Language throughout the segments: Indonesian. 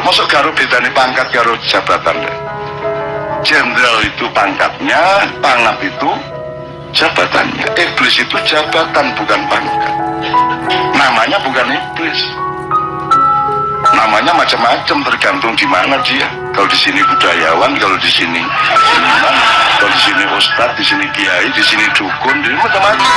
masuk karo bedane pangkat karo jabatan. Jenderal itu pangkatnya, pangap itu jabatannya. Iblis itu jabatan bukan pangkat. Namanya bukan iblis. Namanya macam-macam tergantung di mana dia. Kalau di sini budayawan, kalau di sini imam, kalau di sini ustadz, di sini kiai, di sini dukun, di sini macam-macam.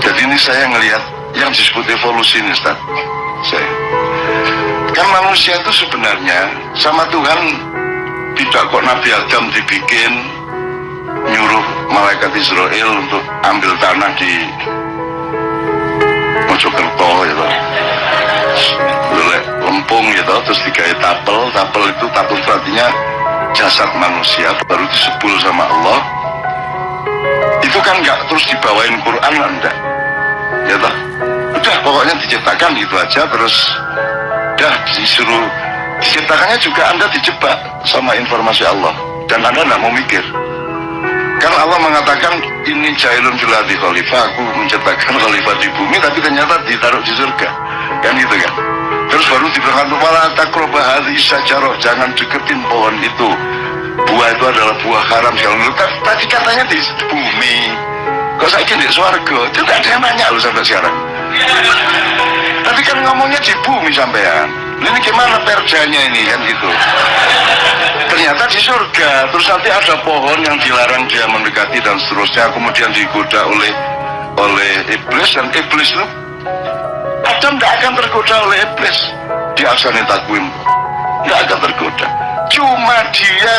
Jadi ini saya ngelihat yang disebut evolusi ini, Ustaz. Kan manusia itu sebenarnya sama Tuhan tidak kok Nabi Adam dibikin nyuruh malaikat Israel untuk ambil tanah di Mojokerto gitu, lempung gitu, terus digawe tapel itu tapel artinya jasad manusia baru disebul sama Allah. Itu kan nggak terus dibawain Quran enggak, ya toh? Udah pokoknya diciptakan gitu aja, terus udah disuruh diciptakannya juga Anda dijebak sama informasi Allah dan Anda nggak mau mikir. Kan Allah mengatakan ini jailun fil ardi khalifah, aku menciptakan khalifah di bumi, tapi ternyata ditaruh di surga, kan gitu kan. Terus baru diberitakan wala taqrabu hadhihi syajarah, jangan deketin pohon itu, buah itu adalah buah haram. Tadi katanya di bumi, kok saya di surga, itu tidak ada yang nanya loh sampai sekarang. Tapi kan ngomongnya di bumi sampean. Ini gimana perjanya ini kan gitu. Ternyata di surga, terus nanti ada pohon yang dilarang dia mendekati dan seterusnya, kemudian digoda oleh iblis, dan iblis itu Adam tidak akan tergoda oleh iblis di Ahsani Taqwim, tidak akan tergoda. Cuma dia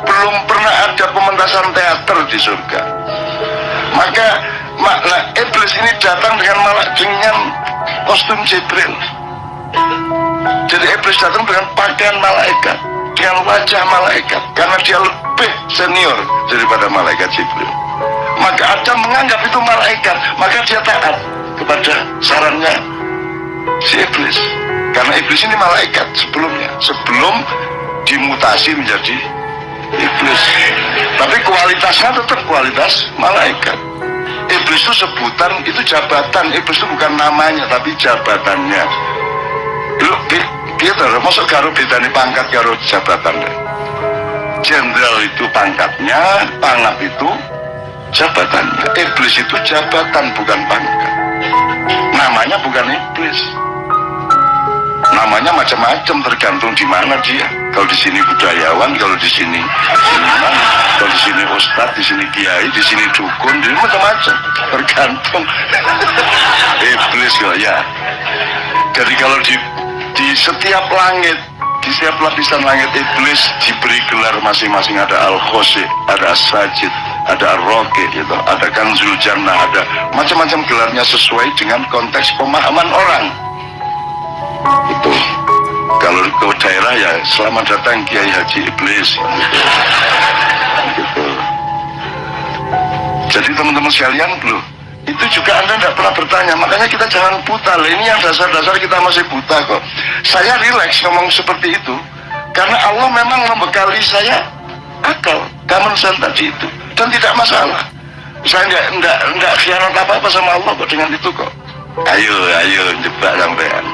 belum pernah ada pementasan teater di surga. Maka makna iblis ini datang dengan kostum Jibril. Jadi iblis datang dengan pakaian malaikat, dengan wajah malaikat, karena dia lebih senior daripada malaikat Jibril. Maka Adam menganggap itu malaikat, maka dia taat kepada sarannya si iblis. Karena iblis ini malaikat sebelumnya, sebelum dimutasi menjadi iblis. Tapi kualitasnya tetap kualitas malaikat. Iblis itu sebutan, itu jabatan. Iblis itu bukan namanya, tapi jabatannya. Lu gitu, masuk karo bedane pangkat karo jabatan. Jenderal itu pangkatnya, pangap itu jabatannya. Iblis itu jabatan bukan pangkat. Namanya bukan iblis. Namanya macam-macam tergantung di mana dia. Kalau di sini budayawan, kalau di sini imam, kalau di sini ustadz, di sini kiai, di sini dukun, di sini macam-macam tergantung. Iblis kok ya. Jadi kalau di setiap langit, di setiap lapisan langit iblis diberi gelar masing-masing. Ada Al-Khosi, ada As-Sajid, ada Ar-Roqi, gitu, ada Kanzul Jannah, ada macam-macam gelarnya sesuai dengan konteks pemahaman orang. Itu kalau ke daerah ya selamat datang Kiai Haji Iblis gitu. Jadi teman-teman sekalian loh, itu juga Anda tidak pernah bertanya. Makanya kita jangan buta lah. Ini yang dasar-dasar kita masih buta kok. Saya rileks ngomong seperti itu karena Allah memang membekali saya akal, common sense tadi itu, dan tidak masalah. Saya enggak khianat apa-apa sama Allah kok dengan itu kok. Ayo jebak sampean.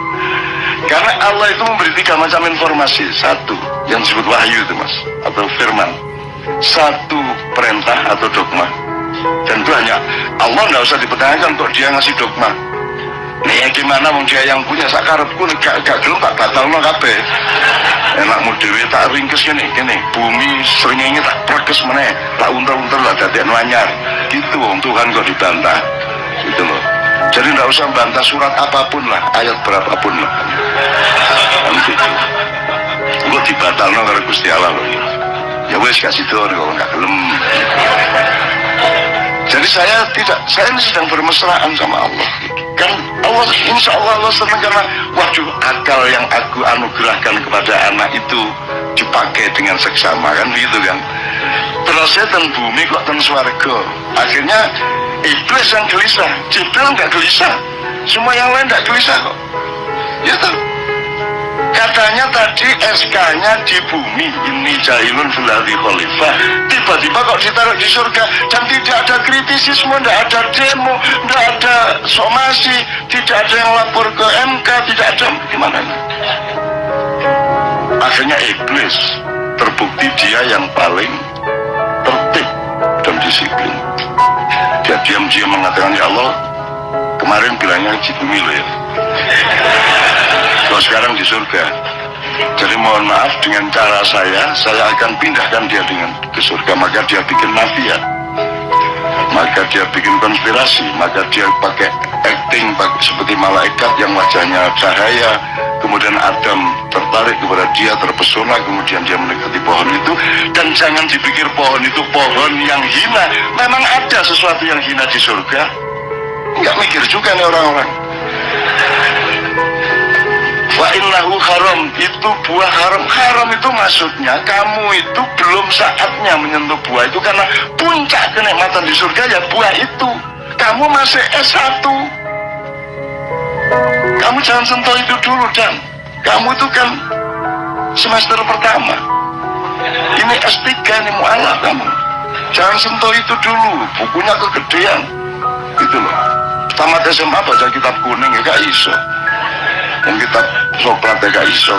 Karena Allah itu memberi 3 macam informasi. Satu yang disebut wahyu itu mas, atau firman. Satu perintah atau dogma. Dan itu hanya Allah, tidak usah dipertanyakan kok dia ngasih dogma. Nih gimana mau dia yang punya sakarepku gak gelem tak batalno kabeh. Enakmu dhewe tak ringkes gini, bumi srengenge tak prakes meneh, tak unter-unter lah dadekno anyar. Gitu wong Tuhan kok dibantah. Gitu loh. Jadi tidak usah bantah surat apapun lah, ayat berapapun lah. Nanti gue dibatalno karo Gusti Allah loh. Ya wes kasih dor kalau nggak gelem. Jadi saya ini sedang bermesraan sama Allah. Kan Allah, insya Allah senang karena waduh akal yang aku anugerahkan kepada anak itu dipakai dengan seksama kan begitu kan. Terus saya ten bumi kok ten swarga. Akhirnya iblis yang gelisah, Jibril nggak gelisah, semua yang lain nggak gelisah kok. Ya toh. Katanya tadi SK-nya di bumi, ini jailun fil ardi khalifah. Tiba-tiba kok ditaruh di surga dan tidak ada kritisisme, tidak ada demo, tidak ada somasi, tidak ada yang lapor ke MK, tidak ada gimana. Akhirnya iblis terbukti dia yang paling tertib dan disiplin. Dia diam-diam mengatakan, ya Allah, kemarin bilangnya di bumi loh ya, kalau sekarang di surga. Jadi mohon maaf, dengan cara saya akan pindahkan dia ke surga. Maka dia bikin mafia, maka dia bikin konspirasi, maka dia pakai acting seperti malaikat yang wajahnya cahaya. Kemudian Adam tertarik kepada dia, terpesona, kemudian dia mendekati pohon itu. Dan jangan dipikir pohon itu pohon yang hina. Memang ada sesuatu yang hina di surga. Nggak mikir juga nih orang-orang. Wa innahu haram, itu buah haram. Haram itu maksudnya kamu itu belum saatnya menyentuh buah itu, karena puncak kenikmatan di surga ya buah itu. Kamu masih S1, kamu jangan sentuh itu dulu. Dan kamu itu kan semester pertama, ini S3 ini mu'alaf kamu. Jangan sentuh itu dulu, bukunya kegedean gitu loh. Tamat SMA baca kitab kuning ya gak iso, yang kitab Sokrat ya gak iso.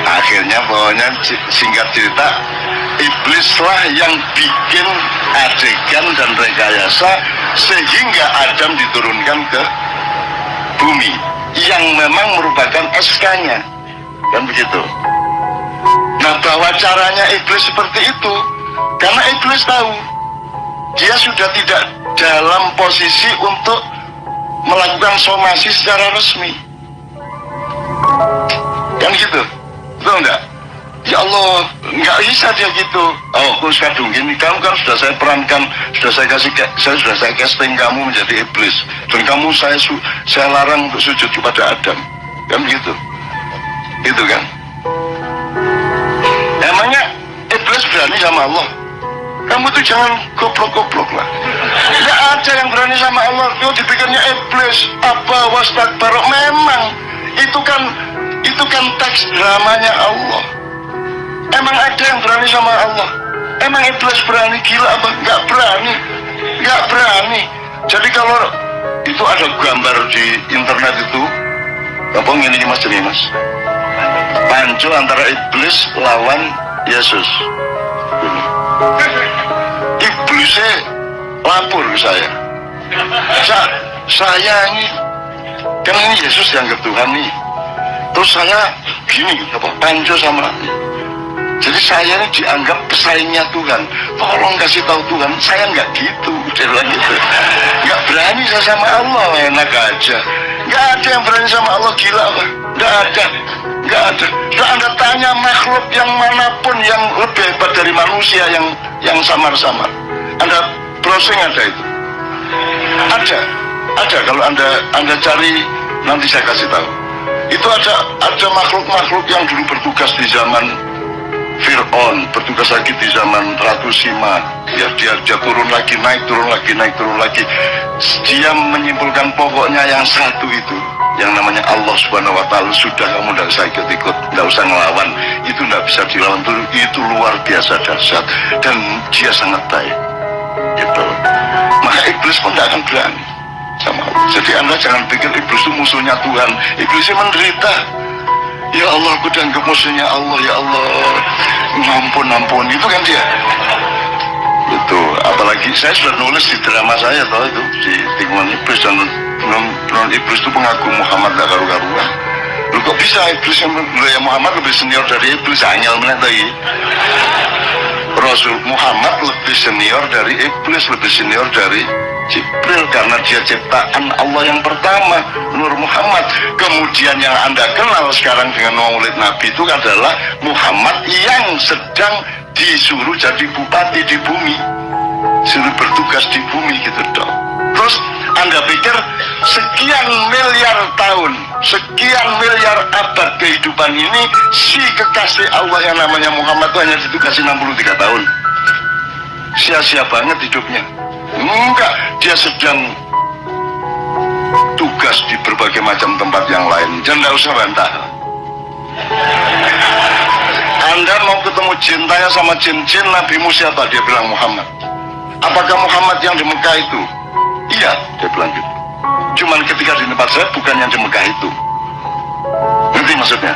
Akhirnya pokoknya singkat cerita, iblislah yang bikin adegan dan rekayasa sehingga Adam diturunkan ke bumi yang memang merupakan SK-nya, kan begitu. Nah, bahwa caranya iblis seperti itu karena iblis tahu dia sudah tidak dalam posisi untuk melakukan somasi secara resmi, kan gitu, betul enggak? Ya Allah, nggak bisa dia gitu. Oh, Gus Kadung gini, kamu kan sudah saya perankan, sudah saya casting kamu menjadi iblis, dan kamu saya larang untuk sujud kepada Adam, kan gitu, itu kan? Emangnya iblis berani sama Allah? Kamu tuh jangan goblok-goblok lah. Tidak ada yang berani sama Allah. Itu dipikirnya iblis apa wastakbar. Memang itu kan teks dramanya Allah. Emang ada yang berani sama Allah? Emang iblis berani? Gila apa? Nggak berani. Nggak berani. Jadi kalau itu ada gambar di internet itu, apa ini mas jadi mas? Pancu antara iblis lawan Yesus. Iblisnya lapor ke saya. Saya ini kan ini Yesus yang ke Tuhan nih. Terus saya gini, apa pancu sama. Jadi saya ini dianggap pesaingnya Tuhan. Tolong kasih tahu Tuhan, saya nggak gitu, dia bilang gitu. Nggak berani saya sama Allah, enak aja. Nggak ada yang berani sama Allah, gila apa? Nggak ada, nggak ada. Nggak Anda tanya makhluk yang manapun yang lebih hebat dari manusia yang samar-samar. Anda browsing ada itu. Ada. Kalau Anda cari nanti saya kasih tahu. Itu ada makhluk-makhluk yang dulu bertugas di zaman Fir'aun, bertugas lagi di zaman Ratu Sima. Ya, dia turun lagi, naik, turun lagi, naik, turun lagi. Dia menyimpulkan pokoknya yang satu itu, yang namanya Allah Subhanahu Wa Taala. Sudah, kamu tidak usah ikut-ikut, tidak usah ngelawan. Itu tidak bisa dilawan. Itu luar biasa dahsyat dan dia sangat baik. Gitu. Maka iblis pun tidak akan berani sama Allah. Jadi Anda jangan pikir iblis itu musuhnya Tuhan. Iblisnya menderita. Ya Allah, aku dianggap musuhnya Allah, ya Allah, ampun, itu kan dia. Itu, apalagi saya sudah nulis di drama saya, tahu itu, di tikungan iblis, dan non iblis itu pengagum Muhammad gak karu-karuan. Lu kok bisa iblis yang Muhammad lebih senior dari iblis, angel meneh lagi. Rasul Muhammad lebih senior dari iblis, lebih senior dari Jibril, karena dia ciptaan Allah yang pertama, Nur Muhammad. Kemudian yang Anda kenal sekarang dengan maulid Nabi itu adalah Muhammad yang sedang disuruh jadi bupati di bumi, suruh bertugas di bumi gitu dong. Terus Anda pikir sekian miliar tahun, sekian miliar abad kehidupan ini, si kekasih Allah yang namanya Muhammad itu hanya ditugasi 63 tahun. Sia-sia banget hidupnya. Enggak, dia sedang tugas di berbagai macam tempat yang lain. Dan tidak usah bantah. Anda mau ketemu jin, tanya sama jin nabimu siapa? Dia bilang Muhammad. Apakah Muhammad yang di Mekah itu? Iya, dia bilang gitu. Cuman ketika di tempat saya bukan yang di Mekah itu. Ngerti maksudnya?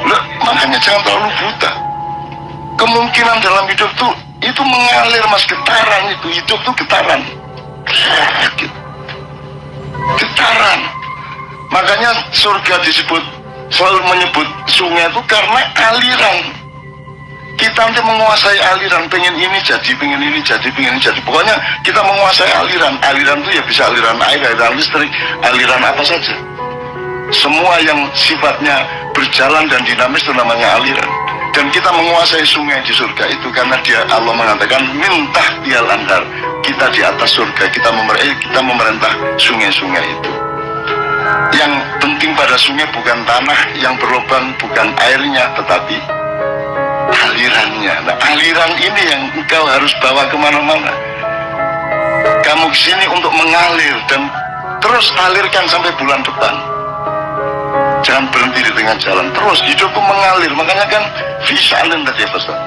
Loh, makanya jangan terlalu buta. Kemungkinan dalam hidup tuh itu mengalir, mas, getaran itu. Hidup tuh getaran. Getaran. Makanya surga disebut, selalu menyebut sungai itu karena aliran. Kita nanti menguasai aliran, pengen ini jadi, pengen ini jadi, pengen ini jadi. Pokoknya kita menguasai aliran. Aliran itu ya bisa aliran air, aliran listrik, aliran apa saja. Semua yang sifatnya berjalan dan dinamis itu namanya aliran. Dan kita menguasai sungai di surga itu karena dia, Allah mengatakan mintah tial anhar. Kita di atas surga, kita memerintah sungai-sungai itu. Yang penting pada sungai bukan tanah yang berlubang, bukan airnya, tetapi alirannya. Nah, aliran ini yang engkau harus bawa kemana-mana. Kamu kesini untuk mengalir dan terus alirkan sampai bulan depan. Jangan berhenti di tengah jalan, terus hidupku mengalir. Makanya kan visalin tadi ya Ustaz.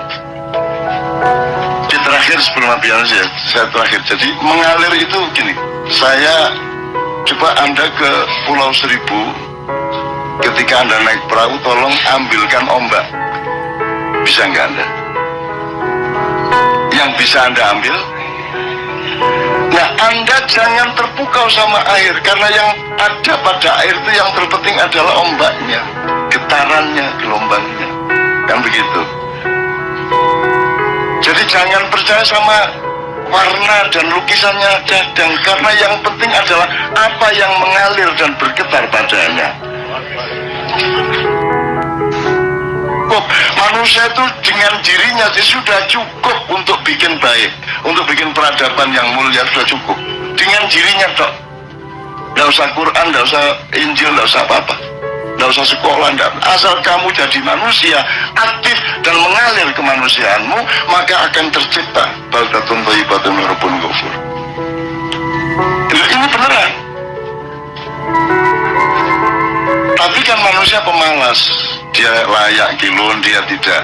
Di terakhir sebelum habis saya terakhir. Jadi mengalir itu gini. Saya coba Anda ke Pulau Seribu. Ketika Anda naik perahu, tolong ambilkan ombak. Bisa nggak Anda? Yang bisa Anda ambil? Nah, Anda jangan terpukau sama air, karena yang ada pada air itu yang terpenting adalah ombaknya, getarannya, gelombangnya, kan begitu. Jadi jangan percaya sama warna dan lukisannya cadang, karena yang penting adalah apa yang mengalir dan bergetar padanya. Manusia itu dengan dirinya sudah cukup untuk bikin baik, untuk bikin peradaban yang mulia, sudah cukup dengan dirinya dok. Tidak usah Quran, tidak usah Injil, tidak usah apa-apa, tidak usah sekolah, tidak. Asal kamu jadi manusia aktif dan mengalir kemanusiaanmu, maka akan tercipta baldatun thayyibatun wa rabbun ghafur. Ini beneran. Tapi kan manusia pemalas, dia layak kilon, dia tidak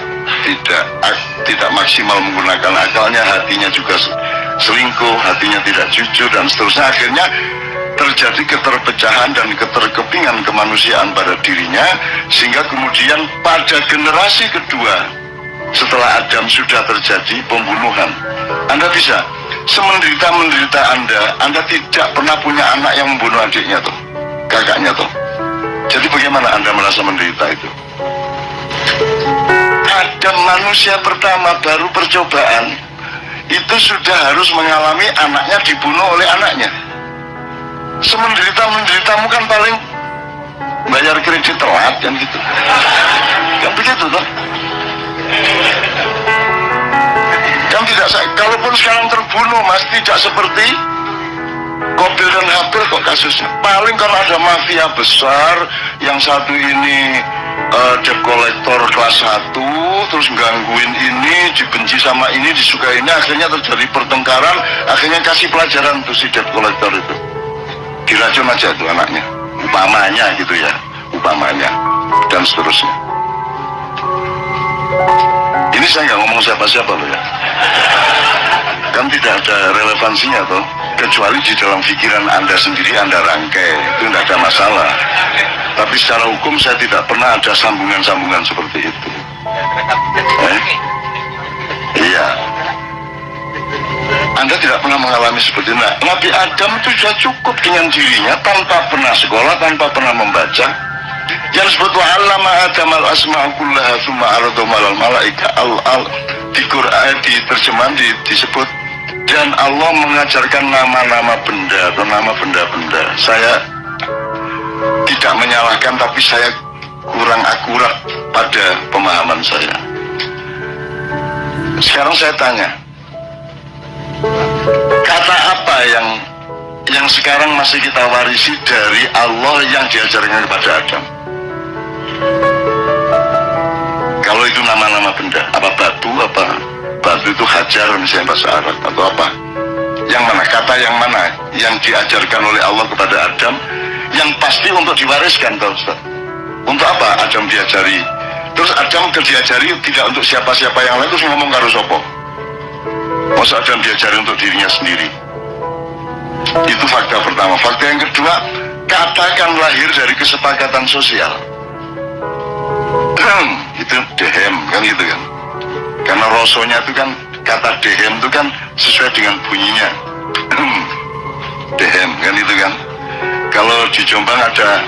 maksimal menggunakan akalnya, hatinya juga selingkuh, hatinya tidak jujur dan seterusnya. Akhirnya terjadi keterpecahan dan keterkepingan kemanusiaan pada dirinya, sehingga kemudian pada generasi kedua setelah Adam sudah terjadi pembunuhan. Anda bisa semenderita-menderita Anda tidak pernah punya anak yang membunuh adiknya tuh, kakaknya tuh. Jadi bagaimana Anda merasa menderita itu? Adam manusia pertama baru percobaan itu sudah harus mengalami anaknya dibunuh oleh anaknya. Semenderita-menderitamu kan paling bayar kredit telat kan gitu. Kan begitu toh? Kan tidak, kalaupun sekarang terbunuh mas, tidak seperti Qabil dan Habil kok kasusnya. Paling kalau ada mafia besar, yang satu ini debt collector kelas 1, terus gangguin ini, dibenci sama ini, disukai ini, akhirnya terjadi pertengkaran, akhirnya kasih pelajaran tuh si debt collector itu, diracun aja tuh anaknya, upamanya gitu ya, upamanya, dan seterusnya. Ini saya nggak ngomong siapa-siapa loh ya, kan tidak ada relevansinya toh, kecuali di dalam pikiran Anda sendiri Anda rangkai, itu tidak ada masalah. Tapi secara hukum saya tidak pernah ada sambungan-sambungan seperti itu. Iya. Anda tidak pernah mengalami seperti itu. Nah, Nabi Adam itu sudah cukup dengan dirinya tanpa pernah sekolah, tanpa pernah membaca. Yang disebut wa'allama Adam al-asma'a kullaha tsumma 'aradahum 'alal malaika di Quran, di terjemahan disebut, dan Allah mengajarkan nama-nama benda atau nama benda-benda. Saya tidak menyalahkan, tapi saya kurang akurat pada pemahaman saya. Sekarang saya tanya, kata apa yang sekarang masih kita warisi dari Allah yang diajarkan kepada Adam? Kalau itu nama-nama benda, apa batu, apa batu itu hajar misalnya bahasa Arab atau apa? Yang mana? Kata yang mana yang diajarkan oleh Allah kepada Adam yang pasti untuk diwariskan toh Ustaz. Untuk apa Adam diajari? Terus Adam diajari tidak untuk siapa-siapa yang lain, terus ngomong karo sopo. Masa Adam diajari untuk dirinya sendiri? Itu fakta pertama. Fakta yang kedua, katakan lahir dari kesepakatan sosial. Itu dehem kan gitu kan. Karena rosonya itu kan, kata dehem itu kan sesuai dengan bunyinya. Dehem kan itu kan. Kalau di Jombang ada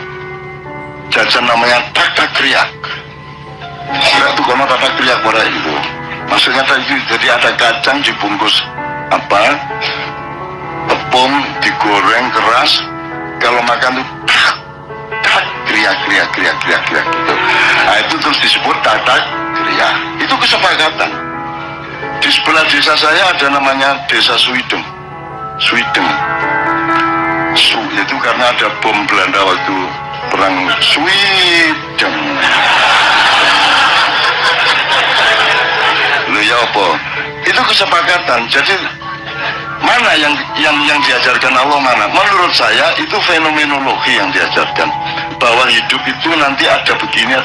jajan namanya tak kriak. Kriak itu kono tak kriak pada itu. Maksudnya tadi, jadi ada kacang dibungkus apa? Tepung digoreng keras. Kalau makan tuh tak kriak gitu. Nah itu terus disebut tak kriak. Itu kesepakatan. Di sebelah desa saya ada namanya Desa Swideng. Itu karena ada bom Belanda waktu perang Swideng. Loh ya apa? Itu kesepakatan. Jadi mana yang diajarkan Allah mana? Menurut saya itu fenomenologi yang diajarkan. Bahwa hidup itu nanti ada begini.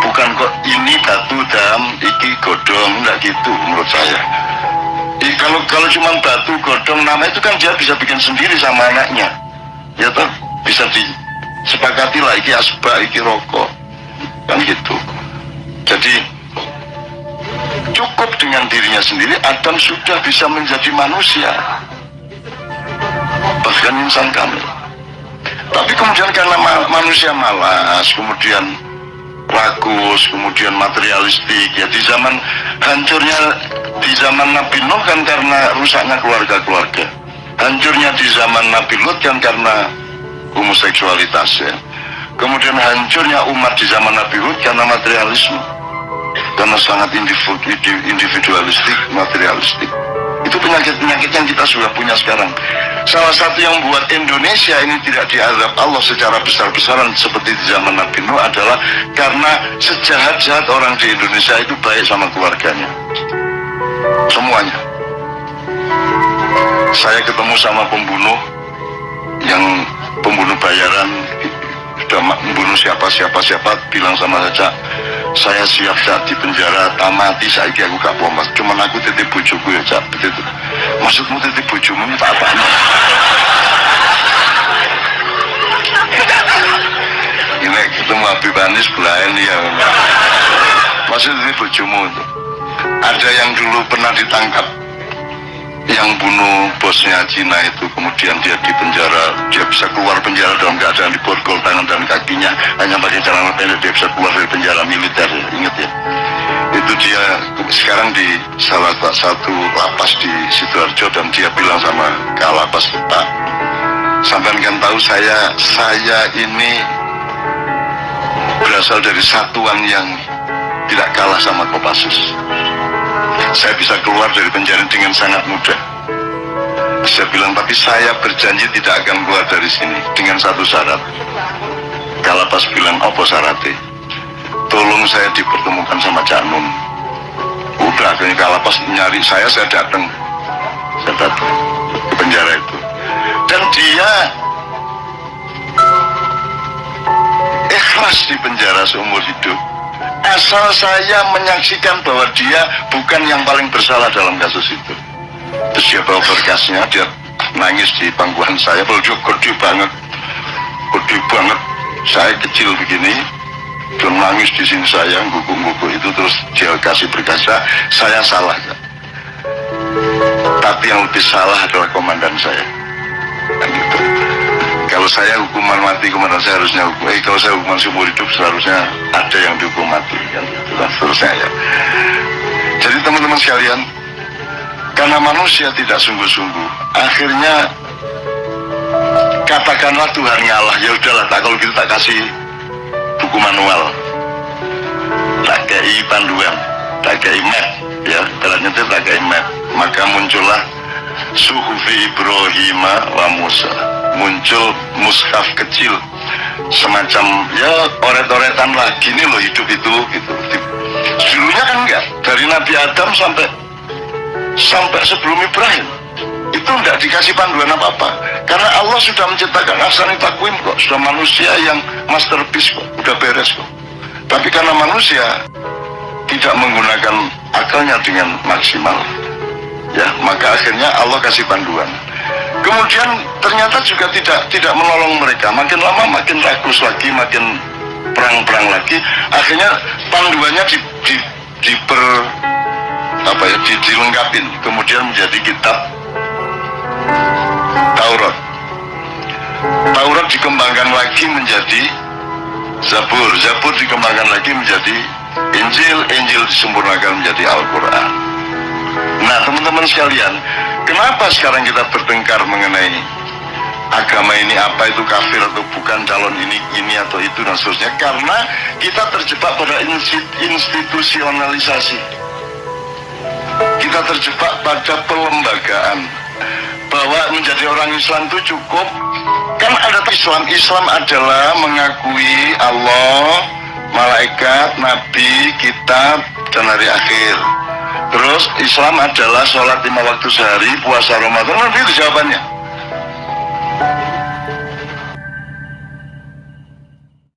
Bukan kok ini batu dam, iki godong, enggak gitu menurut saya. Kalau cuma batu godong nama itu kan dia bisa bikin sendiri sama anaknya. Ya toh, bisa disepakati lah iki asbak, iki rokok. Kan gitu. Jadi cukup dengan dirinya sendiri Adam sudah bisa menjadi manusia. Bahkan insan kamil. Tapi kemudian karena manusia malas, kemudian rakus, kemudian materialistik, ya di zaman hancurnya di zaman Nabi Nuh kan karena rusaknya keluarga-keluarga. Hancurnya di zaman Nabi Lut kan karena homoseksualitas ya. Kemudian hancurnya umat di zaman Nabi Hud karena materialisme. Karena sangat individualistik, materialistik. Itu penyakit-penyakit yang kita sudah punya sekarang. Salah satu yang membuat Indonesia ini tidak diazab Allah secara besar-besaran seperti di zaman Nabi Nuh adalah karena sejahat-jahat orang di Indonesia itu baik sama keluarganya. Semuanya. Saya ketemu sama pembunuh yang pembunuh bayaran, sudah membunuh siapa, bilang sama saya siap Cak di penjara, tak mati saya aku gak bomas, cuman aku titip bojoku ya Cak. Begitu. Maksudmu titip bojomu ini tak apa-apa? Ini ketemu Habib Anis belain dia. Maksud titip bojomu itu. Ada yang dulu pernah ditangkap, yang bunuh bosnya Cina itu, kemudian dia di penjara, dia bisa keluar penjara dalam keadaan diborgol tangan dan kakinya, hanya pakai celana pendek dia bisa keluar dari penjara militer, ingat ya. Itu dia sekarang di salah satu lapas di Sidoarjo, dan dia bilang sama Kalapas, Pak, sampean kan tahu saya ini berasal dari satuan yang tidak kalah sama Kopassus. Saya bisa keluar dari penjara dengan sangat mudah. Saya bilang, tapi saya berjanji tidak akan keluar dari sini dengan satu syarat. Kalapas bilang, apa syaratnya? Tolong saya dipertemukan sama Cak Nun. Udah, akhirnya Kalapas nyari saya datang. Saya datang ke penjara itu. Dan dia ikhlas di penjara seumur hidup. Asal saya menyaksikan bahwa dia bukan yang paling bersalah dalam kasus itu. Terus dia bawa berkasnya, dia nangis di pangkuan saya. Kalau dia gede banget. Saya kecil begini, dia nangis di sini saya, guguk itu. Terus dia kasih berkasnya, saya salah. Tapi yang lebih salah adalah komandan saya. Dan gitu. Kalau saya hukuman mati, komandan saya harusnya kalau saya hukuman seumur hidup seharusnya ada yang dihukum mati, kan? Dan seterusnya ya. Jadi teman-teman sekalian, karena manusia tidak sungguh-sungguh, akhirnya katakanlah Tuhan ngalah, ya udahlah, tak kalau gitu tak kasih buku manual, tak kei panduan, tak kei map, ya, ibaratnya itu tak kei map. Maka muncullah Suhufi Ibrahim wa Musa. Muncul mushaf kecil, semacam ya oret-oretan lah, gini loh hidup itu gitu. Dulunya kan enggak, dari Nabi Adam sampai sebelum Ibrahim itu enggak dikasih panduan apa-apa. Karena Allah sudah menciptakan ahsani takwim kok, sudah manusia yang masterpiece kok, udah beres kok. Tapi karena manusia tidak menggunakan akalnya dengan maksimal, ya, maka akhirnya Allah kasih panduan. Kemudian ternyata juga tidak menolong mereka. Makin lama makin rakus lagi, makin perang-perang lagi. Akhirnya panduannya dilengkapin. Kemudian menjadi kitab Taurat. Taurat dikembangkan lagi menjadi Zabur. Zabur dikembangkan lagi menjadi Injil. Injil disempurnakan menjadi Al-Quran. Nah, teman-teman sekalian, kenapa sekarang kita bertengkar mengenai agama ini, apa itu kafir atau bukan, calon ini atau itu dan seterusnya? Karena kita terjebak pada institusionalisasi. Kita terjebak pada pelembagaan, bahwa menjadi orang Islam itu cukup. Kan ada Islam adalah mengakui Allah, malaikat, nabi, kitab, dan hari akhir. Terus Islam adalah sholat 5 waktu sehari, puasa Ramadan. Nah, itu jawabannya.